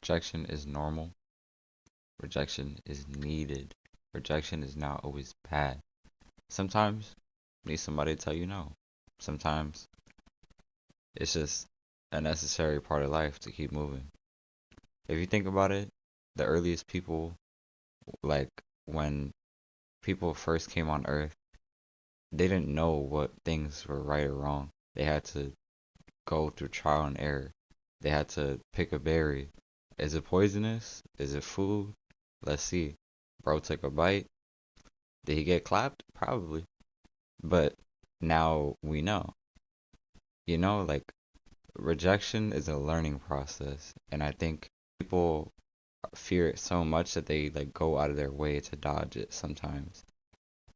Rejection is normal. Rejection is needed. Rejection is not always bad. Sometimes you need somebody to tell you no. Sometimes it's just a necessary part of life to keep moving. If you think about it, the earliest people, like when people first came on Earth, they didn't know what things were right or wrong. They had to go through trial and error. They had to pick a berry. Is it poisonous? Is it food? Let's see. Bro took a bite. Did he get clapped? Probably. But now we know. Like rejection is a learning process. And I think people fear it so much that they like go out of their way to dodge it sometimes.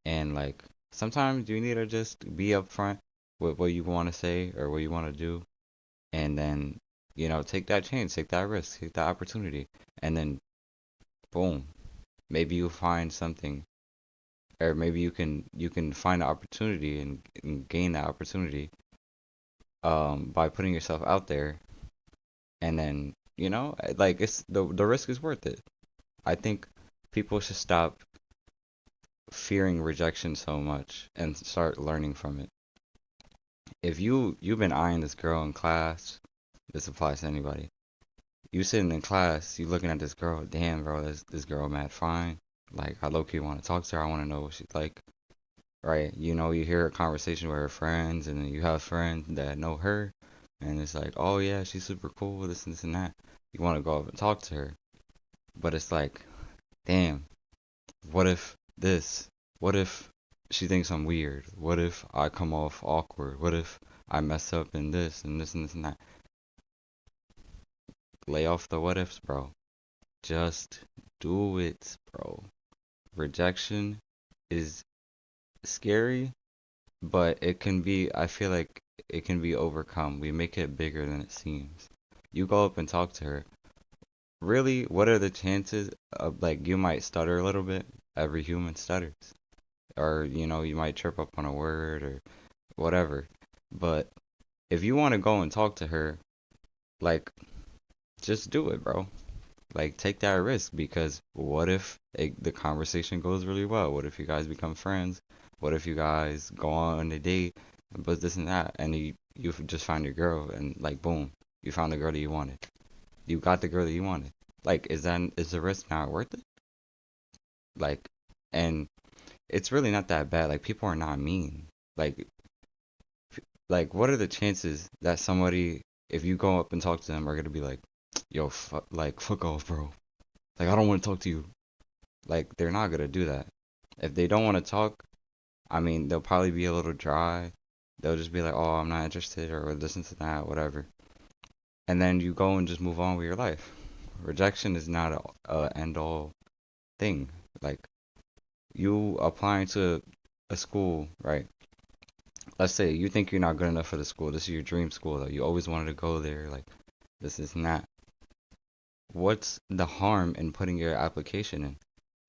And like sometimes you need to just be upfront with what you want to say or what you want to do, and then take that chance, take that risk, take that opportunity, and then boom, maybe you find something, or maybe you can find an opportunity and gain that opportunity by putting yourself out there, and then like it's the risk is worth it. I think people should stop fearing rejection so much and start learning from it. If you've been eyeing this girl in class, this applies to anybody. You sitting in class, you looking at this girl, damn bro, this girl mad fine. Like I low key want to talk to her. I want to know what she's like. Right? You hear a conversation with her friends, and then you have friends that know her, and it's like, oh yeah, she's super cool, this and that. You want to go up and talk to her, but it's like, damn, what if this? What if she thinks I'm weird? What if I come off awkward? What if I mess up in this and this and this and that? Lay off the what ifs, bro. Just do it, bro. Rejection is scary, but I feel like it can be overcome. We make it bigger than it seems. You go up and talk to her. Really, what are the chances of like you might stutter a little bit? Every human stutters. Or, you might trip up on a word or whatever. But if you want to go and talk to her, like, just do it, bro. Like, take that risk because what if the conversation goes really well? What if you guys become friends? What if you guys go on a date, but this and that, and you just find your girl and like boom, you found the girl that you wanted. You got the girl that you wanted. Like, is the risk not worth it? Like, and it's really not that bad. Like, people are not mean. Like, what are the chances that somebody, if you go up and talk to them, are gonna be like, yo, fuck off, bro. Like, I don't want to talk to you. Like, they're not gonna do that. If they don't want to talk, I mean, they'll probably be a little dry. They'll just be like, oh, I'm not interested, or this and that, whatever. And then you go and just move on with your life. Rejection is not a end all thing. Like, you applying to a school, right? Let's say you think you're not good enough for the school. This is your dream school, though. You always wanted to go there. Like, this is not. What's the harm in putting your application in?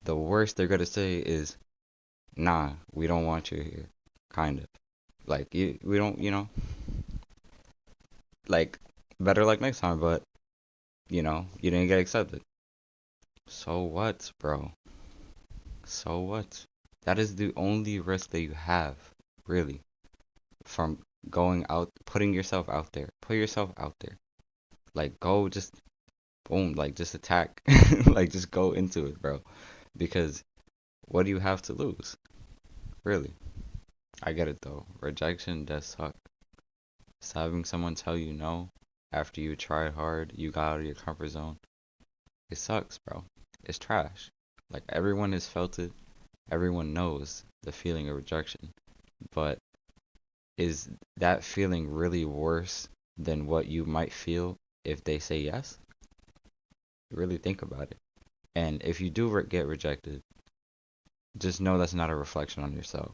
The worst they're gonna say is, nah, we don't want you here. Kind of. Like, we don't, like, better luck next time, but, you didn't get accepted. So what, bro? So what? That is the only risk that you have, really, from going out, putting yourself out there. Put yourself out there. Like, go just, boom, like, just attack. Like, just go into it, bro. Because what do you have to lose? Really? I get it, though. Rejection does suck. So having someone tell you no after you tried hard, you got out of your comfort zone, it sucks, bro. It's trash. Like, everyone has felt it. Everyone knows the feeling of rejection. But is that feeling really worse than what you might feel if they say yes? Really think about it. And if you do get rejected, just know that's not a reflection on yourself.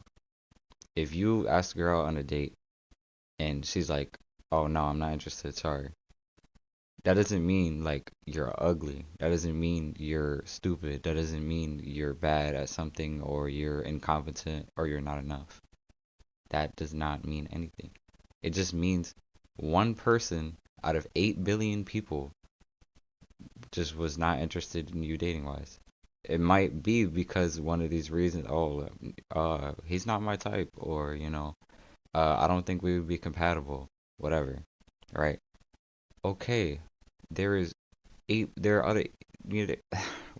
If you ask a girl on a date and she's like, "Oh no, I'm not interested, sorry." That doesn't mean like you're ugly. That doesn't mean you're stupid. That doesn't mean you're bad at something or you're incompetent or you're not enough. That does not mean anything. It just means one person out of 8 billion people just was not interested in you dating wise. It might be because one of these reasons, oh, he's not my type, or I don't think we would be compatible, whatever, right? Okay, there is there are other, you know,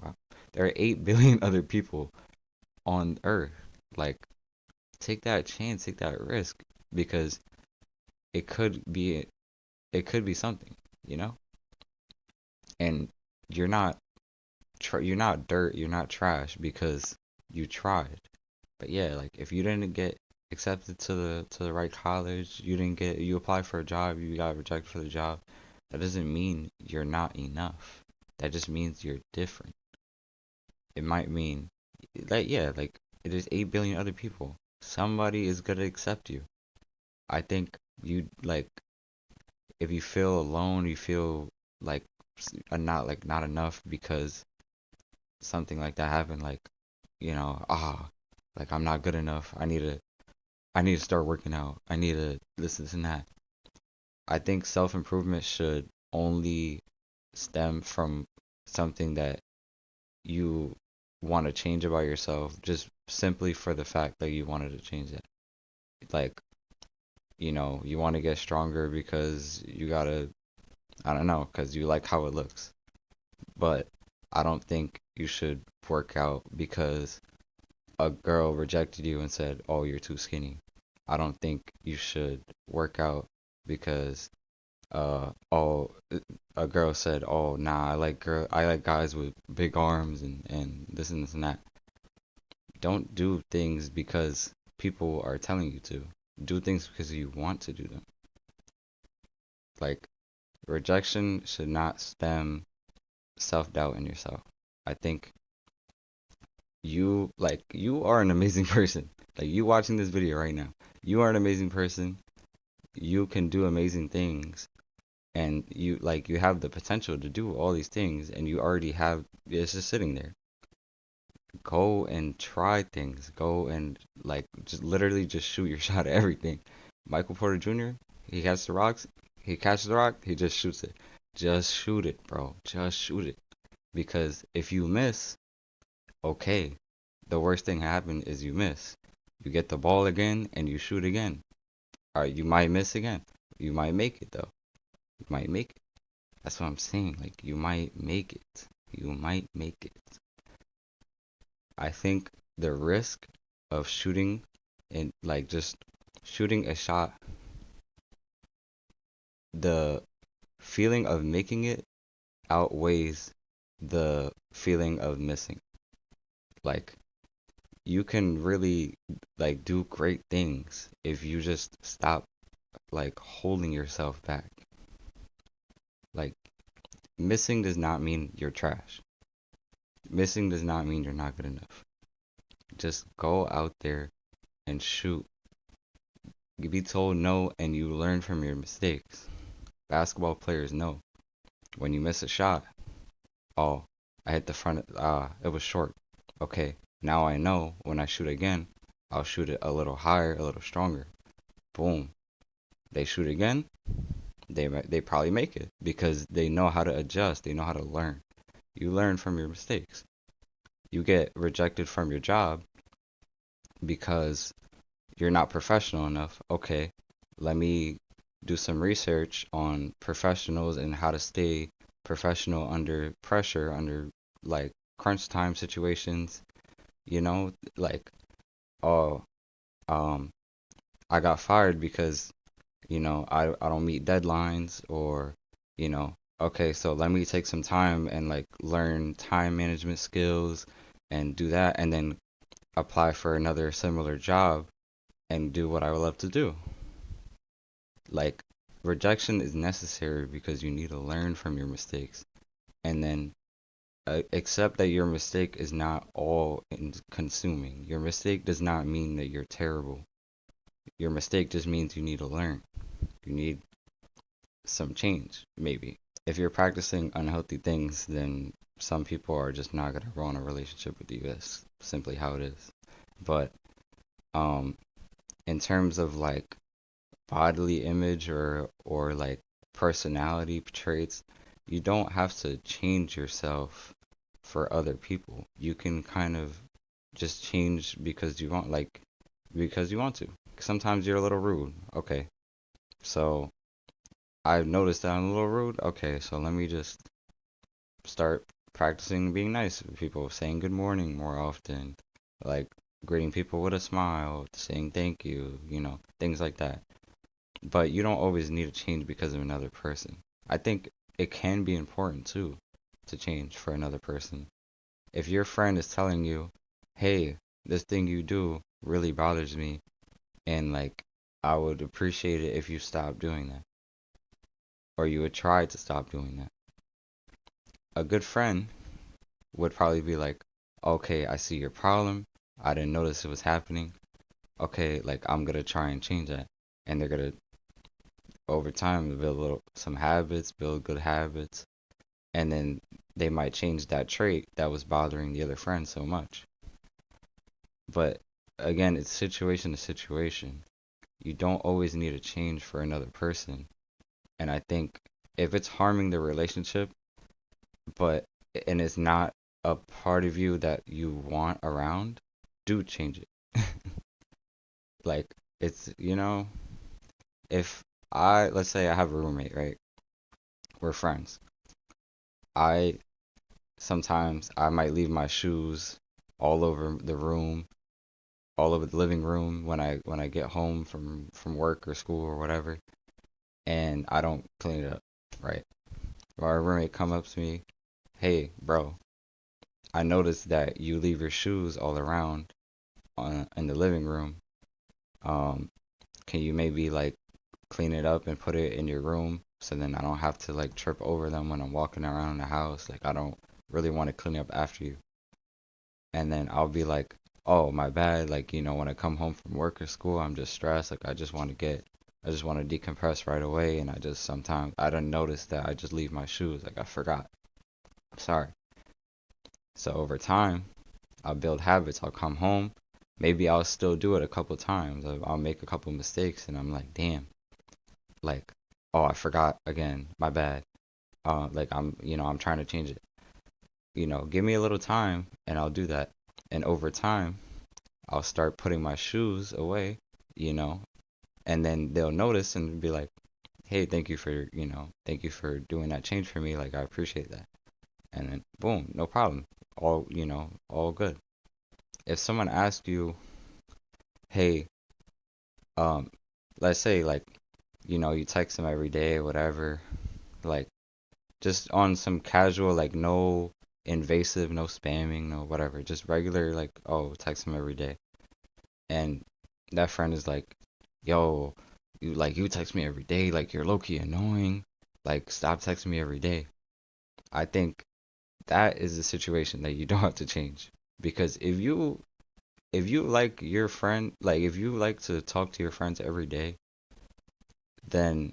wow, there are 8 billion other people on Earth. Like, take that chance, take that risk, because it could be, it could be something, you know. And you're not, you're not dirt, you're not trash because you tried. But yeah, like if you didn't get accepted to the right college, you didn't get, you applied for a job, you got rejected for the job. That doesn't mean you're not enough. That just means you're different. It might mean like, yeah, like there's 8 billion other people. Somebody is gonna accept you. I think you like, if you feel alone, you feel like not, like not enough because something like that happened, like, like I'm not good enough. I need to start working out. I need to this and that. I think self-improvement should only stem from something that you want to change about yourself, just simply for the fact that you wanted to change it. Like, you want to get stronger because you gotta, I don't know, because you like how it looks. But I don't think you should work out because a girl rejected you and said, "Oh, you're too skinny." I don't think you should work out because a girl said, "Oh, nah, I like guys with big arms and this and that." Don't do things because people are telling you to. Do things because you want to do them. Like, rejection should not stem self-doubt in yourself. I think you are an amazing person. Like, you watching this video right now, you are an amazing person. You can do amazing things, and you have the potential to do all these things, and you already have, it's just sitting there. Go and try things. Go and like just literally just shoot your shot at everything. Michael Porter Jr., he catches the rocks, he catches the rock, he just shoots it. Just shoot it, bro. Just shoot it. Because if you miss, okay, the worst thing happen is you miss. You get the ball again and you shoot again. All right, you might miss again. You might make it though. You might make it. That's what I'm saying. Like, you might make it. You might make it. I think the risk of shooting and like just shooting a shot, the feeling of making it outweighs the feeling of missing. Like, you can really like do great things if you just stop like holding yourself back. Like, missing does not mean you're trash. Missing does not mean you're not good enough. Just go out there and shoot. You be told no and you learn from your mistakes. Basketball players know when you miss a shot, oh, I hit the front, it was short. Okay, now I know when I shoot again, I'll shoot it a little higher, a little stronger. Boom. They shoot again, they probably make it because they know how to adjust, they know how to learn. You learn from your mistakes. You get rejected from your job because you're not professional enough. Okay, let me do some research on professionals and how to stay professional under pressure, under like crunch time situations, like, oh, um, I got fired because, I don't meet deadlines, or, okay, so let me take some time and like learn time management skills and do that, and then apply for another similar job and do what I would love to do. Like, rejection is necessary because you need to learn from your mistakes, and then accept that your mistake is not all consuming. Your mistake does not mean that you're terrible. Your mistake just means you need to learn. You need some change, maybe. If you're practicing unhealthy things, then some people are just not gonna grow in a relationship with you. That's simply how it is. But um, in terms of like bodily image or like personality traits, you don't have to change yourself for other people. You can kind of just change because you want, like, because you want to. Sometimes you're a little rude. Okay. So I've noticed that I'm a little rude. Okay, so let me just start practicing being nice to people, saying good morning more often, like greeting people with a smile, saying thank you, things like that. But you don't always need to change because of another person. I think it can be important too to change for another person. If your friend is telling you, hey, this thing you do really bothers me, and like, I would appreciate it if you stopped doing that, or you would try to stop doing that. A good friend would probably be like, okay, I see your problem. I didn't notice it was happening. Okay, like, I'm gonna try and change that. And they're gonna, over time, build some habits, build good habits, and then they might change that trait that was bothering the other friend so much. But again, it's situation to situation. You don't always need to change for another person. And I think if it's harming the relationship, but and it's not a part of you that you want around, do change it. Like, it's, if let's say I have a roommate, right? We're friends. I Sometimes I might leave my shoes all over the room, all over the living room when I get home from work or school or whatever, and I don't clean it up, right? My roommate come up to me, hey, bro, I noticed that you leave your shoes all around in the living room. Um, can you maybe like clean it up and put it in your room so then I don't have to like trip over them when I'm walking around the house? Like, I don't really want to clean up after you. And then I'll be like, oh, my bad. Like, when I come home from work or school, I'm just stressed. Like, I just want to decompress right away. And sometimes I don't notice that I just leave my shoes. Like, I forgot. Sorry. So over time, I'll build habits. I'll come home. Maybe I'll still do it a couple times. I'll make a couple mistakes and I'm like, damn, like, oh, I forgot again. My bad. Like, I'm trying to change it. Give me a little time and I'll do that. And over time, I'll start putting my shoes away, you know, and then they'll notice and be like, hey, thank you for doing that change for me. Like, I appreciate that. And then, boom, no problem. All good. If someone asks you, hey, um, let's say, like, you text them every day or whatever, like, just on some casual, like, no invasive, no spamming, no whatever, just regular, like, oh, text them every day. And that friend is like, yo, you text me every day, like, you're low key annoying. Like, stop texting me every day. I think that is a situation that you don't have to change. Because if you like your friend, like, if you like to talk to your friends every day, then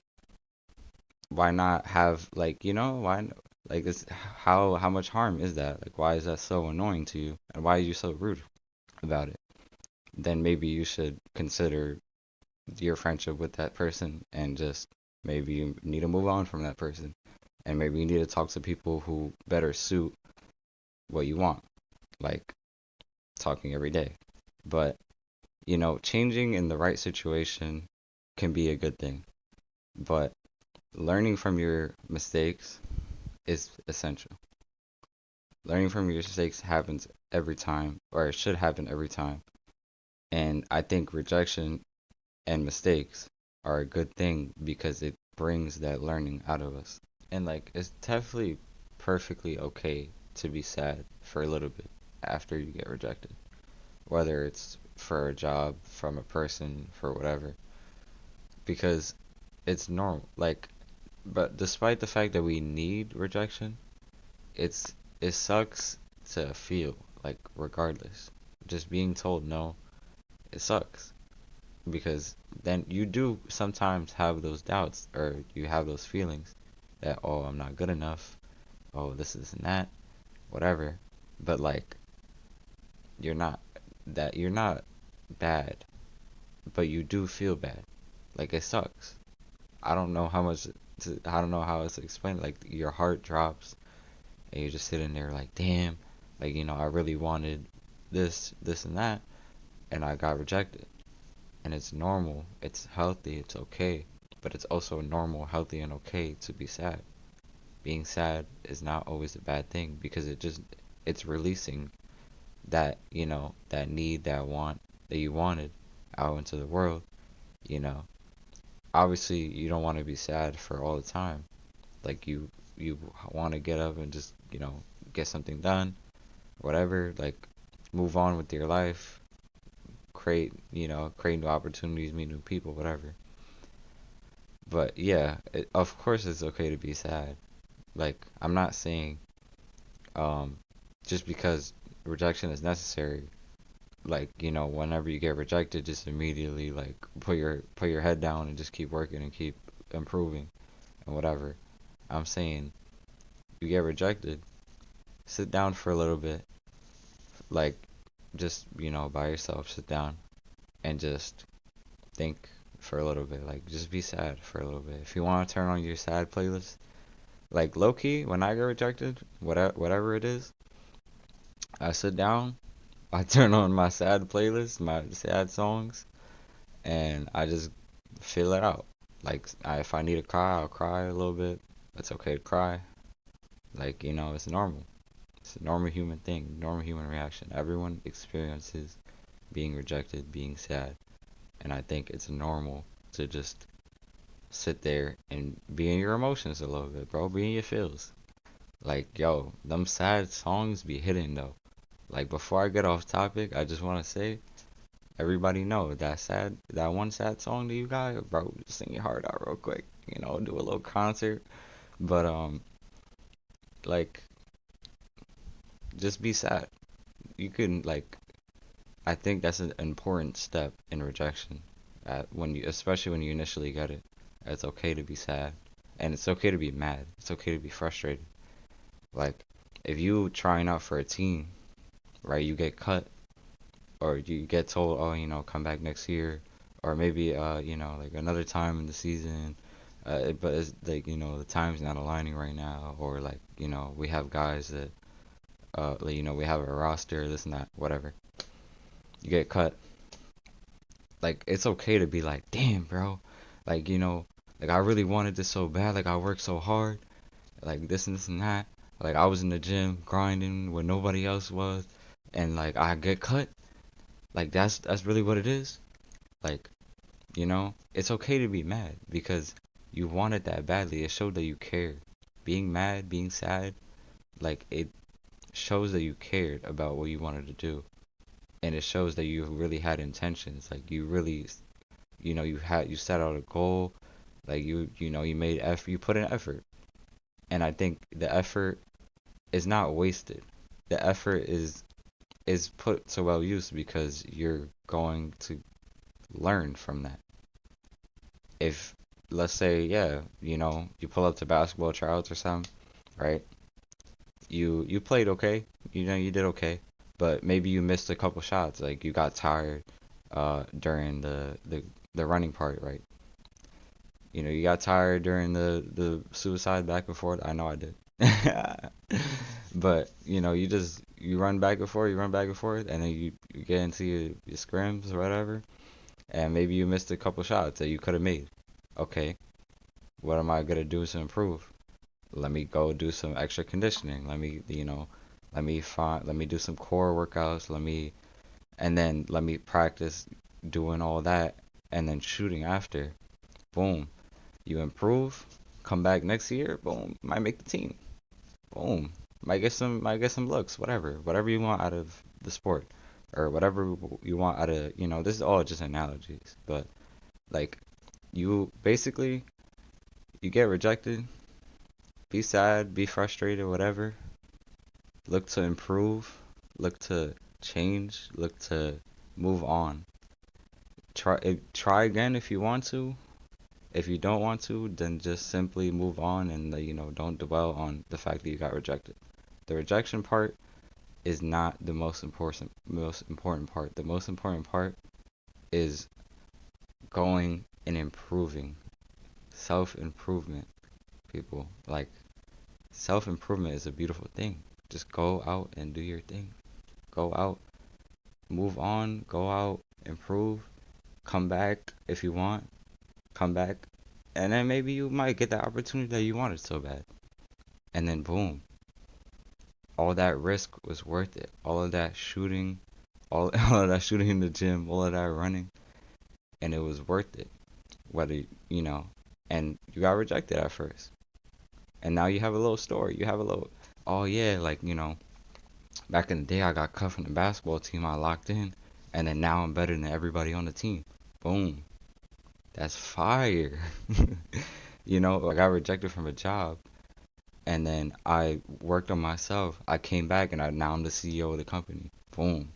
why not have, like, why, like, this, how much harm is that? Like, why is that so annoying to you? And why are you so rude about it? Then maybe you should consider your friendship with that person and just maybe you need to move on from that person. And maybe you need to talk to people who better suit what you want, like talking every day. But, changing in the right situation can be a good thing. But learning from your mistakes is essential. Learning from your mistakes happens every time, or it should happen every time. And I think rejection and mistakes are a good thing because it brings that learning out of us. And like, it's definitely perfectly okay to be sad for a little bit after you get rejected, whether it's for a job, from a person, for whatever, because it's normal. Like, but despite the fact that we need rejection, it sucks to feel, like, regardless. Just being told no, it sucks because then you do sometimes have those doubts or you have those feelings that, oh, I'm not good enough, oh, this and that, whatever. But like, you're not you're not bad, but you do feel bad. Like, it sucks. I don't know how much. I don't know how else to explain it. Like your heart drops and you're just sitting there like, damn, like I really wanted this and that, and I got rejected. And it's normal, it's healthy, it's okay. But it's also normal, healthy, and okay to be sad. Being sad is not always a bad thing because it's releasing that need, that want that you wanted out into the world, you know. Obviously, you don't want to be sad for all the time. Like you want to get up and just, get something done, whatever, like move on with your life, create new opportunities, meet new people, whatever. But yeah, of course it's okay to be sad. Like I'm not saying um just because rejection is necessary, like whenever you get rejected, just immediately like put your head down and just keep working and keep improving and whatever. I'm saying you get rejected, sit down for a little bit, like just by yourself, sit down and just think for a little bit. Like just be sad for a little bit. If you want to turn on your sad playlist, like low key, when I get rejected, whatever it is, I sit down, I turn on my sad playlist, my sad songs, and I just feel it out. Like if I need to cry, I'll cry a little bit. It's okay to cry. Like it's normal. It's a normal human thing, normal human reaction. Everyone experiences being rejected, being sad, and I think it's normal to just sit there and be in your emotions a little bit, bro. Be in your feels. Like, yo, them sad songs be hitting though. Like, before I get off topic, I just want to say, everybody know that one sad song that you got, bro. Just sing your heart out real quick. Do a little concert. But like, just be sad. You can like, I think that's an important step in rejection. Especially when you initially get it, it's okay to be sad, and it's okay to be mad. It's okay to be frustrated. Like, if you trying out for a team, right, you get cut, or you get told, oh, come back next year, or maybe, like another time in the season, but it's like, the time's not aligning right now, or like, we have guys that, like, we have a roster, this and that, whatever. You get cut. Like, it's okay to be like, damn, bro, like, like I really wanted this so bad, like I worked so hard, like this and that. Like I was in the gym grinding when nobody else was, and like I get cut. Like that's really what it is. Like it's okay to be mad because you wanted that badly. It showed that you cared. Being mad, being sad, like it shows that you cared about what you wanted to do, and it shows that you really had intentions. Like you really, you set out a goal. Like you made effort. You put in effort, and I think the effort is not wasted. The effort is put to well use because you're going to learn from that. If let's say, yeah, you pull up to basketball tryouts or something, right? You played okay, you did okay, but maybe you missed a couple shots, like you got tired during the running part, right? You got tired during the suicide back and forth. I know I did. But you run back and forth, and then you get into your scrims or whatever, and maybe you missed a couple shots that you could have made. Okay, what am I gonna do to improve? Let me go do some extra conditioning. Let me do some core workouts. Let me practice doing all that, and then shooting after. Boom, you improve. Come back next year. Boom, might make the team. Boom. Might get some looks, whatever you want out of the sport, or whatever you want out of this is all just analogies, but like you basically you get rejected, be sad, be frustrated, whatever. Look to improve, look to change, look to move on. Try again if you want to. If you don't want to, then just simply move on and don't dwell on the fact that you got rejected. The rejection part is not the most important part. The most important part is going and improving, self improvement. people. Like, self improvement is a beautiful thing. Just go out and do your thing. Go out, move on, go out, improve, come back if you want, come back, and then maybe you might get that opportunity that you wanted so bad. And then boom, all that risk was worth it. All of that shooting, all of that shooting in the gym, all of that running, and it was worth it. Whether, you know, and you got rejected at first. And now you have a little story. You have a little, oh yeah, like, back in the day I got cut from the basketball team, I locked in, and then now I'm better than everybody on the team. Boom. That's fire. I got rejected from a job, and then I worked on myself. I came back, and now I'm the CEO of the company. Boom.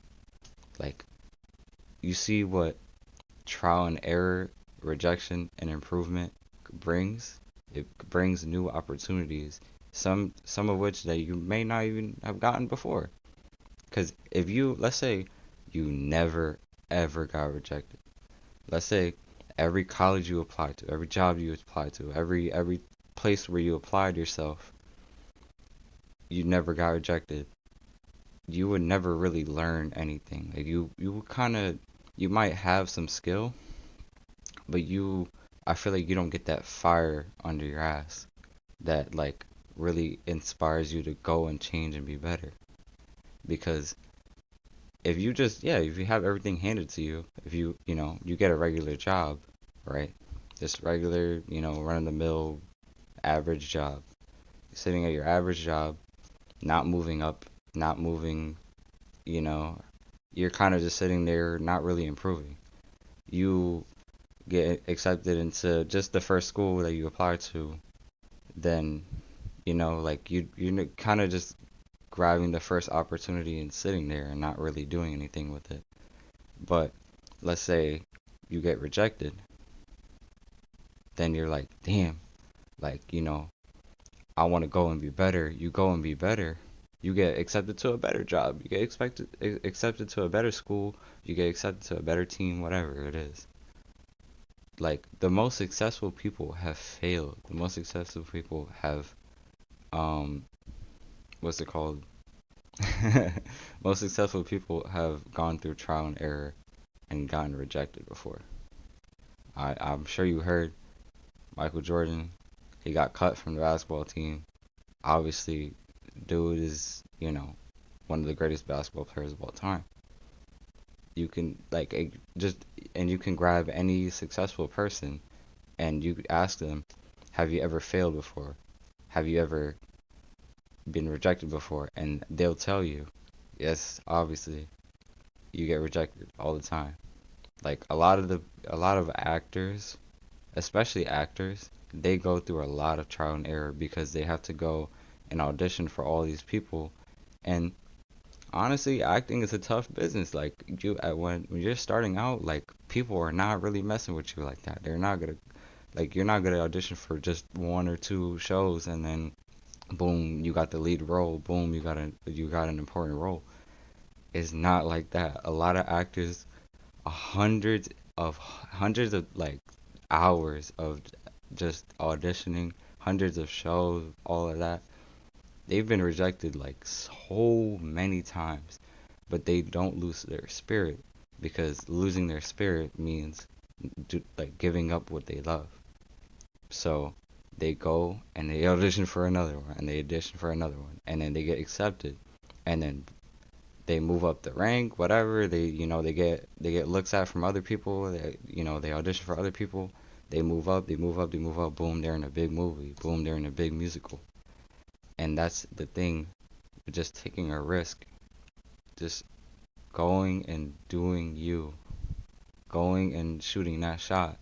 Like, you see what trial and error, rejection, and improvement brings? It brings new opportunities, some of which that you may not even have gotten before. Because if you, let's say, you never ever got rejected. Let's say every college you applied to, every job you applied to, every place where you applied yourself, you never got rejected. You would never really learn anything. Like you would kind of, you might have some skill, but I feel like you don't get that fire under your ass that like really inspires you to go and change and be better. Because if you just, yeah, if you have everything handed to you, if you get a regular job, right? Just regular, run of the mill average job. Sitting at your average job, not moving up, not moving, you know, you're kind of just sitting there, not really improving. You get accepted into just the first school that you apply to, then, like you're kind of just grabbing the first opportunity and sitting there and not really doing anything with it. But let's say you get rejected, then you're like, damn, like, I want to go and be better. You go and be better. You get accepted to a better job. You get accepted to a better school. You get accepted to a better team, whatever it is. Like, the most successful people have failed. The most successful people have, um, what's it called? Most successful people have gone through trial and error and gotten rejected before. I'm sure you heard Michael Jordan. He got cut from the basketball team. Obviously, dude is, one of the greatest basketball players of all time. You can like just and you can grab any successful person and you ask them, have you ever failed before? Have you ever been rejected before? And they'll tell you, yes, obviously, you get rejected all the time. Like a lot of actors, especially actors, they go through a lot of trial and error because they have to go and audition for all these people. And honestly, acting is a tough business. Like when you're starting out, like people are not really messing with you like that. They're not gonna like you're not gonna audition for just one or two shows and then boom, you got the lead role. Boom, you got an important role. It's not like that. A lot of actors, hundreds of like hours of just auditioning, hundreds of shows, all of that. They've been rejected like so many times, but they don't lose their spirit because losing their spirit means like giving up what they love. So they go and they audition for another one and they audition for another one and then they get accepted and then they move up the rank, whatever. They get looks at from other people. They audition for other people. They move up, they move up, they move up. Boom, they're in a big movie. Boom, they're in a big musical. And that's the thing, just taking a risk, just going and doing you, going and shooting that shot,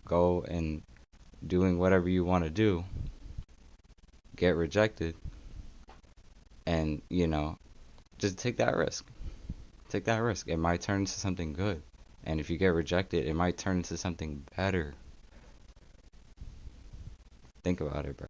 go and doing whatever you want to do, get rejected, and just take that risk. Take that risk. It might turn into something good. And if you get rejected, it might turn into something better. Think about it, bro.